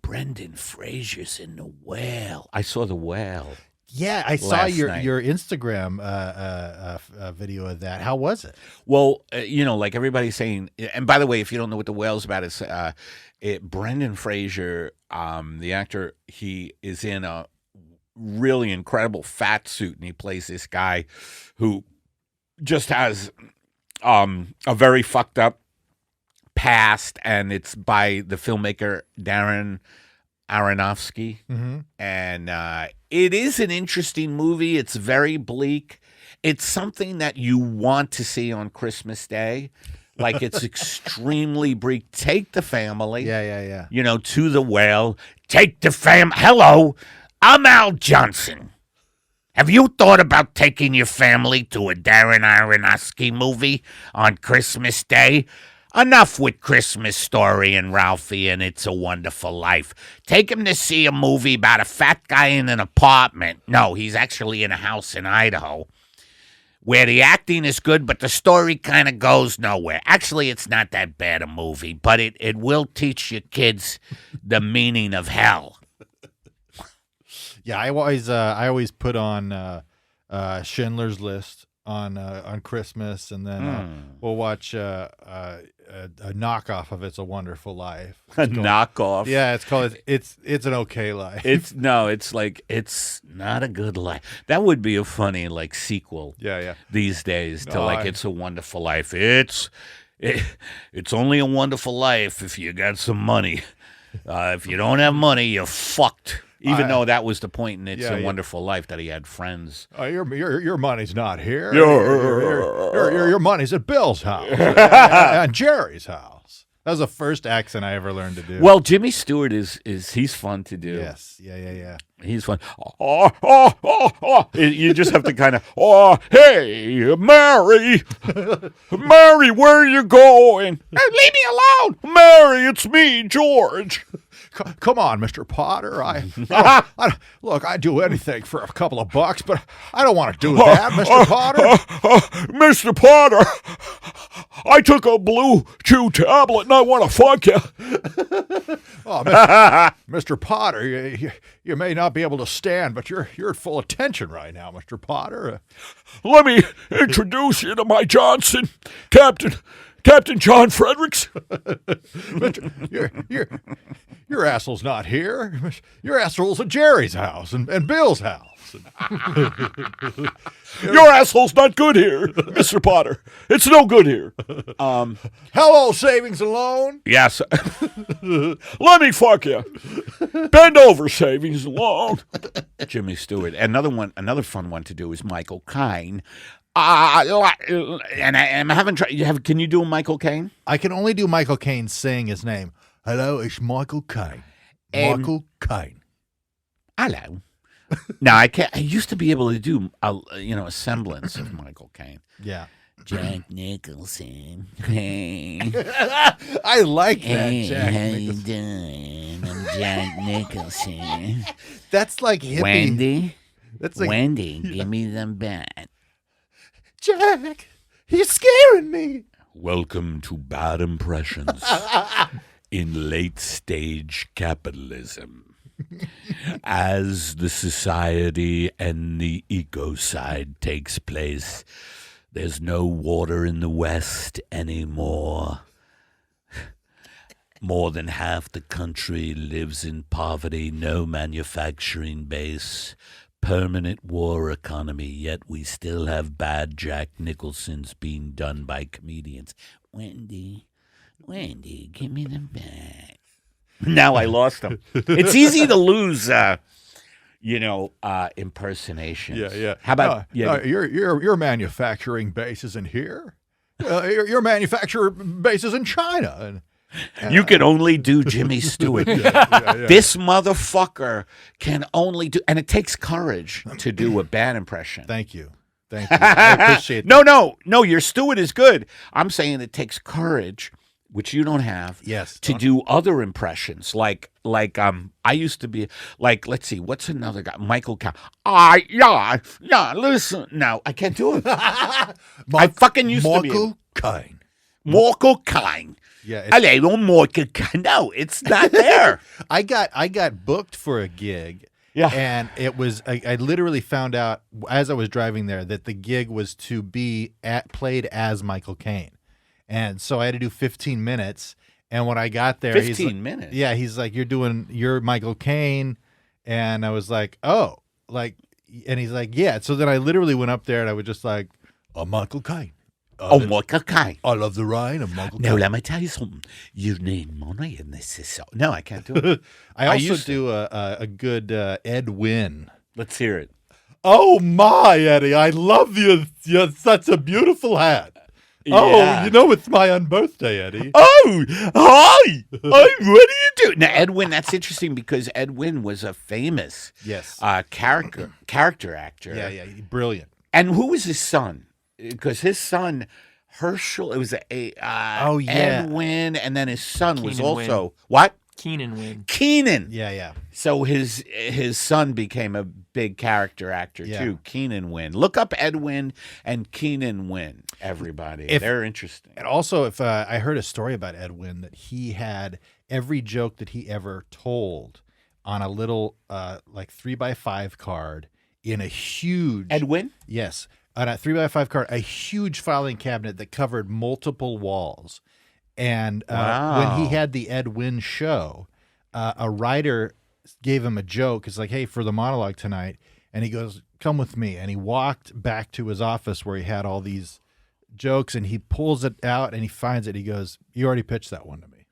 Brendan Fraser's in The Whale. I saw The Whale. Yeah, I saw your Instagram video of that. How was it? Well, you know, like everybody's saying, and by the way, if you don't know what The Whale's about, it's Brendan Fraser, the actor, he is in a really incredible fat suit, and he plays this guy who just has a very fucked up past, and it's by the filmmaker Darren Aronofsky. And it is an interesting movie. It's very bleak. It's something that you want to see on Christmas Day. Like, it's extremely bleak. Take the family. Yeah. You know, to The Whale. Take the Hello, I'm Al Johnson. Have you thought about taking your family to a Darren Aronofsky movie on Christmas Day? Enough with Christmas Story and Ralphie and It's a Wonderful Life. Take him to see a movie about a fat guy in an apartment. No, he's actually in a house in Idaho, where the acting is good, but the story kind of goes nowhere. Actually, it's not that bad a movie, but it will teach your kids the meaning of hell. Yeah, I always put on Schindler's List on Christmas, and then we'll watch a knockoff of It's a Wonderful Life. Knockoff. Yeah, it's called It's an Okay Life. It's like It's Not a Good Life. That would be a funny like sequel. Yeah. These days to It's a Wonderful Life. It's only a wonderful life if you got some money. If you don't have money, you're fucked. Even though that was the point in It's a Wonderful Life, that he had friends. Your money's not here. Your money's at Bill's house and Jerry's house. That was the first accent I ever learned to do. Well, Jimmy Stewart is he's fun to do. yes, yeah. He's fun. You just have to kind of, hey, Mary, Mary, where are you going? Hey, leave me alone, Mary. It's me, George. Come on, Mr. Potter. Look, I'd do anything for a couple of bucks, but I don't want to do that, Mr. Potter. Mr. Potter, I took a BlueChew tablet and I want to fuck you. Oh, Mr. Potter, you may not be able to stand, but you're at full attention right now, Mr. Potter. Let me introduce you to my Johnson, Captain John Fredericks. Your asshole's not here. Your asshole's at Jerry's house and Bill's house. Your asshole's not good here, Mr. Potter. It's no good here. Hello, savings and loan. Yes. Let me fuck you. Bend over, savings and loan. Jimmy Stewart. Another fun one to do is Michael Caine. And I'm having tried. Can you do a Michael Caine? I can only do Michael Caine saying his name. Hello, it's Michael Caine. Michael Caine. Hello. No, I can't. I used to be able to do a semblance of Michael Caine. Yeah. Jack Nicholson. Hey. I like that, Hey, Jack how Nicholson. you doing? I'm Jack Nicholson. That's like hippie. Wendy. That's like Wendy, give me the bat. Jack. He's scaring me. Welcome to Bad Impressions in late stage capitalism. As the society and the ecocide takes place, there's no water in the West anymore. More than half the country lives in poverty, no manufacturing base, permanent war economy, yet we still have bad Jack Nicholsons being done by comedians. Wendy, give me them back. Now I lost them. It's easy to lose, impersonations. Yeah. How about your manufacturing base is in here? Your manufacturing base is in China. You can only do Jimmy Stewart. Yeah. This motherfucker can only do, and it takes courage to do a bad impression. Thank you. I appreciate No, your Stewart is good. I'm saying it takes courage, which you don't have. Yes. To do other impressions, like I used to be like, let's see, what's another guy? Michael Caine. Yeah. Listen, no, I can't do it. I fucking used to be. Michael Caine. Michael Caine. Yeah. Hello, Michael Caine. No, it's not there. I got booked for a gig. Yeah. And it was, I literally found out as I was driving there that the gig was to be played as Michael Caine. And so I had to do 15 minutes. And when I got there, 15 minutes? Yeah. He's like, you're Michael Caine. And I was like, oh, and he's like, yeah. So then I literally went up there and I was just like, I'm Michael Caine. Michael Caine. I love the rain. I'm Michael Caine. Now, let me tell you something. You need money in this society. No, I can't do it. I also do a good Edwin. Let's hear it. Oh, my, Eddie. I love you. You're such a beautiful hat. Yeah. Oh, it's my unbirthday, Eddie. Oh, hi. What do you do? Now, Edwin, that's interesting because Edwin was a famous character actor. Yeah, brilliant. And who was his son? Because his son, Herschel, it was Edwin, and then his son was also, what? Keenan. Yeah. So his son became a big character actor too. Keenan Wynn. Look up Edwin and Keenan Wynn. Everybody, they're interesting. And also, if I heard a story about Edwin that he had every joke that he ever told on a little 3x5 card in a huge Edwin. Yes, on a 3x5 card, a huge filing cabinet that covered multiple walls. And when he had the Edwin show, a writer gave him a joke. It's like, hey, for the monologue tonight. And he goes, come with me. And he walked back to his office where he had all these jokes. And he pulls it out and he finds it. He goes, you already pitched that one to me.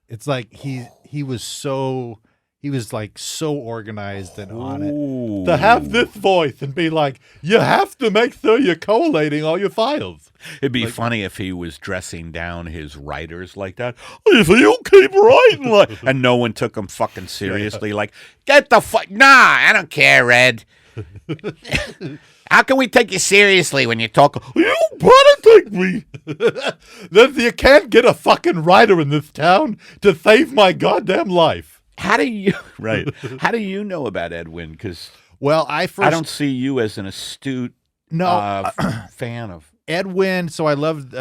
It's like he was so He was like so organized and on it. Ooh. To have this voice and be like, you have to make sure you're collating all your files. It'd be funny if he was dressing down his writers like that. If you keep writing like, and no one took him fucking seriously. Like, get the fuck. Nah, I don't care, Ed. How can we take you seriously when you talk? You better take me. You can't get a fucking writer in this town to save my goddamn life. How do you How do you know about Edwin? Because Well, I don't see you as an astute fan of Edwin. So I loved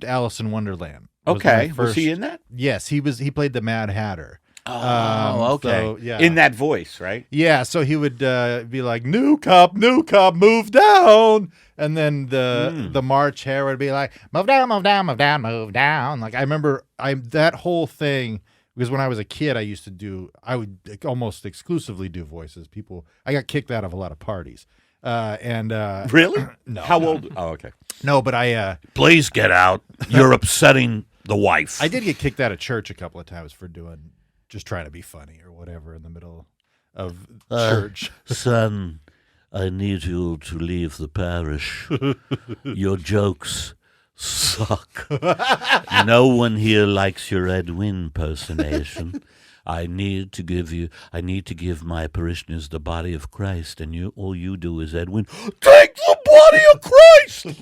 Alice in Wonderland. Okay, was he in that? Yes, he was. He played the Mad Hatter. Oh, okay. So, yeah. In that voice, right? Yeah, so he would be like, new cop, move down. And then the March Hare would be like, move down, move down, move down, move down. Like, I remember that whole thing, because when I was a kid, I would almost exclusively do voices. I got kicked out of a lot of parties. Really? No. How old? Oh, okay. No, but Please get out. You're upsetting the wife. I did get kicked out of church a couple of times for just trying to be funny or whatever in the middle of church. Son, I need you to leave the parish. Your jokes suck. No one here likes your Edwin impersonation. I need to give my parishioners the body of Christ, and all you do is, Edwin, take the body of Christ.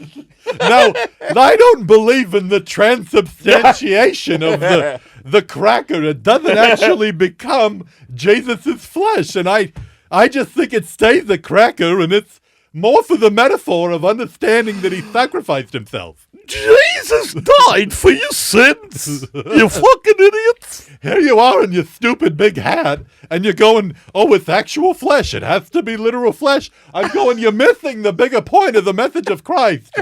No, I don't believe in the transubstantiation of the cracker. It doesn't actually become Jesus' flesh, and I just think it stays a cracker, and it's more for the metaphor of understanding that he sacrificed himself. Jesus died for your sins, you fucking idiots. Here you are in your stupid big hat, and you're going, oh, it's actual flesh. It has to be literal flesh. I'm going, you're missing the bigger point of the message of Christ.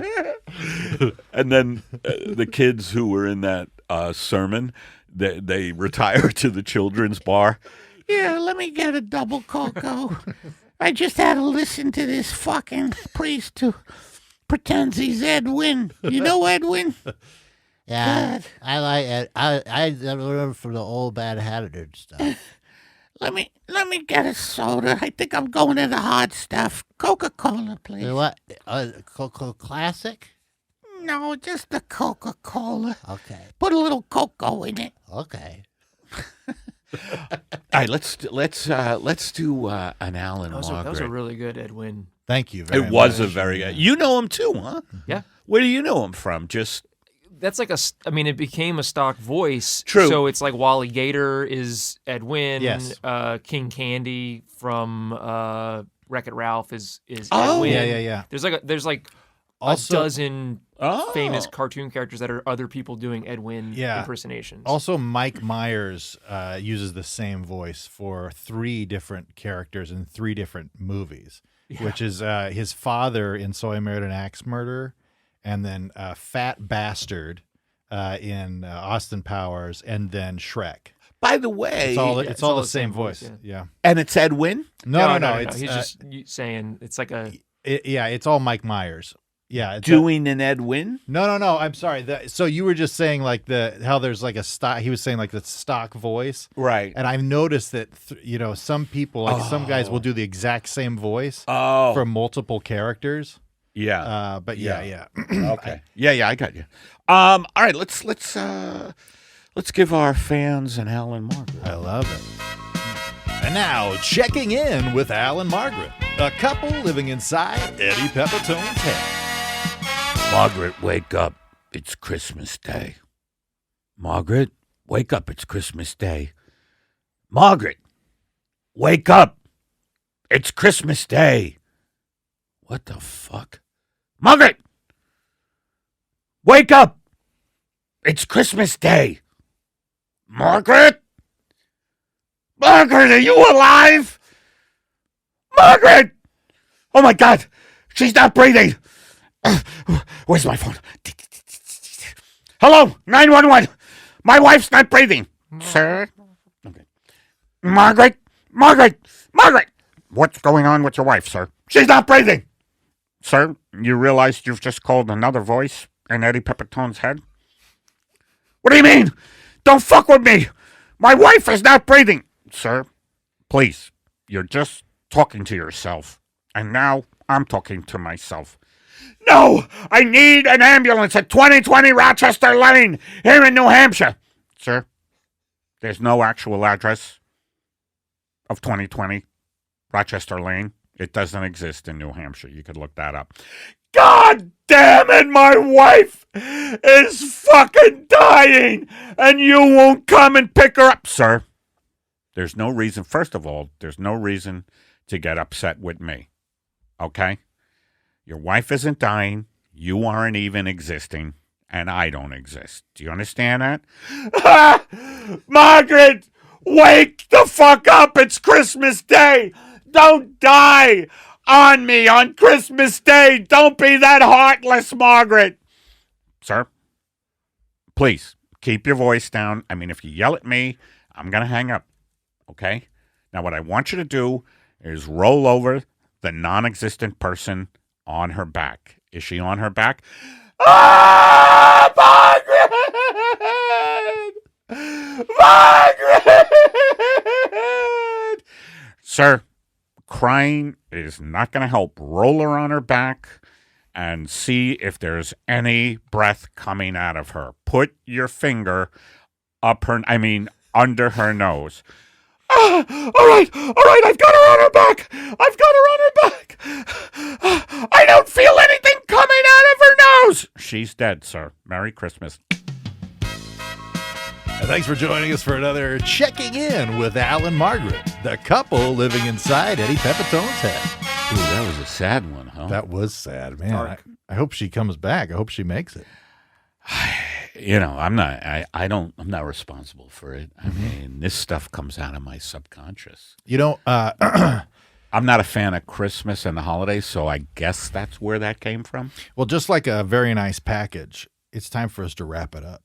And then the kids who were in that sermon, they retire to the children's bar. Yeah, let me get a double cocoa. I just had to listen to this fucking priest who pretends he's Edwin. You know Edwin? Yeah, I like it. I remember from the old Bad Hatter stuff. Let me get a soda. I think I'm going to the hard stuff. Coca-Cola, please. What? Cocoa Classic? No, just the Coca-Cola. Okay. Put a little cocoa in it. Okay. All right, let's do an Alan That was Margaret. a really good Edwin. Thank you very much. It was a very good. You know him too, huh? Yeah. Where do you know him from? Just That's like it became a stock voice. True. So it's like Wally Gator is Edwin. Yes. King Candy from Wreck-It Ralph is Oh, Edwin. yeah. There's like Also- a dozen Oh. famous cartoon characters that are other people doing Edwin Yeah. impersonations. Also, Mike Myers uses the same voice for 3 different characters in 3 different movies, which is his father in So I Married an Axe Murderer, and then Fat Bastard in Austin Powers, and then Shrek. By the way, It's all the same voice. Yeah. and it's Edwin. No. He's just saying it's like a. It's all Mike Myers. Yeah. Doing an Edwin. No. I'm sorry. So you were just saying like how there's like a stock. He was saying like the stock voice, Right. and I've noticed that some people, like some guys, will do the exact same voice for multiple characters. Yeah. But yeah. Okay. Yeah, I got you. All right, let's give our fans an Alan Margaret. I love it. And now checking in with Al and Margaret, a couple living inside Eddie Pepitone's head. Margaret, wake up. It's Christmas Day. Margaret, wake up. It's Christmas Day. Margaret, wake up. It's Christmas Day. What the fuck? Margaret, wake up. It's Christmas Day. Margaret? Margaret, are you alive? Margaret! Oh my God, she's not breathing. Where's my phone? Hello, 911. My wife's not breathing. Sir? Okay. Margaret? What's going on with your wife, sir? She's not breathing. Sir, you realize you've just called another voice in Eddie Pepitone's head? What do you mean? Don't fuck with me. My wife is not breathing. sir, please, you're just talking to yourself. And now I'm talking to myself. No, I need an ambulance at 2020 Rochester Lane here in New Hampshire. Sir, there's no actual address of 2020 Rochester Lane. It doesn't exist in New Hampshire. You could look that up. God damn it, my wife is fucking dying, and you won't come and pick her up. Sir, there's no reason, first of all, there's no reason to get upset with me, okay? Your wife isn't dying, you aren't even existing, and I don't exist. Do you understand that? Ah! Margaret, wake the fuck up, it's Christmas Day. Don't die on me on Christmas Day. Don't be that heartless, Margaret. Sir, please keep your voice down. I mean, if you yell at me, I'm going to hang up. Okay? Now, what I want you to do is roll over the non-existent person on her back. Is she on her back? Ah, Margaret! Margaret! Sir, crying is not going to help. Roll her on her back and see if there's any breath coming out of her. Put your finger under her nose. All right, I've got her on her back. I don't feel anything coming out of her nose. She's dead, sir. Merry Christmas. And thanks for joining us for another Checking In with Al and Margaret, the couple living inside Eddie Pepitone's head. Ooh, that was a sad one, huh? That was sad, man. I hope she comes back. I hope she makes it. You know, I'm not responsible for it. I mean, this stuff comes out of my subconscious. You know, I'm not a fan of Christmas and the holidays, so I guess that's where that came from. well, just like a very nice package, it's time for us to wrap it up.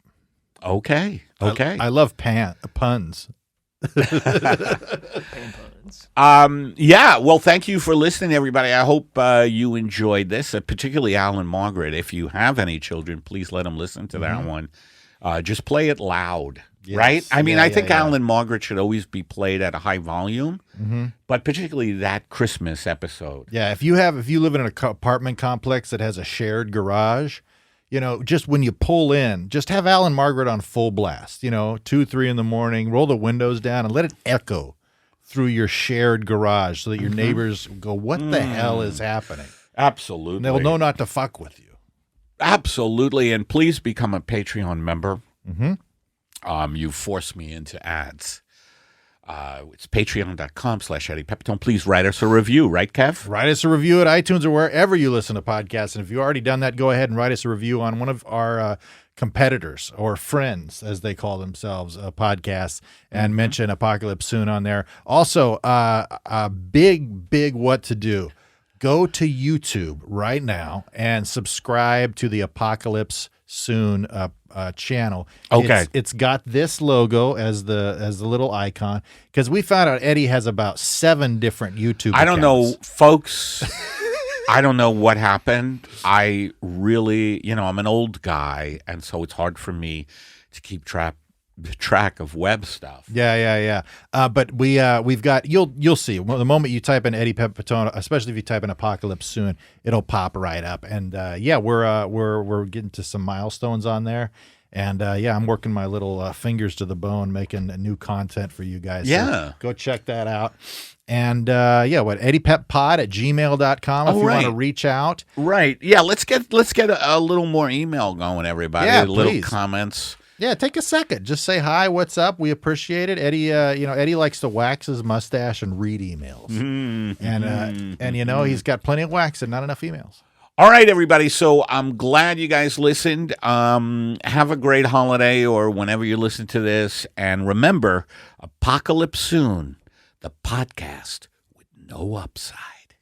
Okay. I love puns. Yeah, well, thank you for listening, everybody. I hope you enjoyed this, particularly Al and Margaret. If you have any children, please let them listen to that one. Just play it loud, right? I mean, I think Al and Margaret should always be played at a high volume, but particularly that Christmas episode. Yeah, if you live in an apartment complex that has a shared garage, you know, just when you pull in, just have Al and Margaret on full blast, 2, 3 in the morning, roll the windows down and let it echo through your shared garage so that your neighbors go, what the hell is happening? Absolutely. And they'll know not to fuck with you. Absolutely. And please become a Patreon member. You force me into ads. It's patreon.com/Eddie Pepitone. Please write us a review, right, Kev? Write us a review at iTunes or wherever you listen to podcasts. And if you've already done that, go ahead and write us a review on one of our competitors or friends, as they call themselves, podcasts, and mention Apocalypse Soon on there. Also, a big what to do. Go to YouTube right now and subscribe to the Apocalypse Soon channel. Okay. It's got this logo as the little icon, because we found out Eddie has about 7 different YouTube I don't accounts. know, folks. I don't know what happened. I really, I'm an old guy, and so it's hard for me to keep track of web stuff. Yeah. But we've got, you'll see. The moment you type in Eddie Pepitone, especially if you type in Apocalypse Soon, it'll pop right up. And we're getting to some milestones on there. And I'm working my little fingers to the bone, making new content for you guys. Yeah. So go check that out. And EddiePepPod@gmail.com if you want to reach out. Right. Yeah. Let's get a little more email going, everybody. Yeah, little please. comments. Yeah, take a second. Just say hi, what's up? We appreciate it. Eddie, Eddie likes to wax his mustache and read emails. And he's got plenty of wax and not enough emails. All right, everybody. So I'm glad you guys listened. Have a great holiday or whenever you listen to this. And remember, Apocalypse Soon, the podcast with no upside.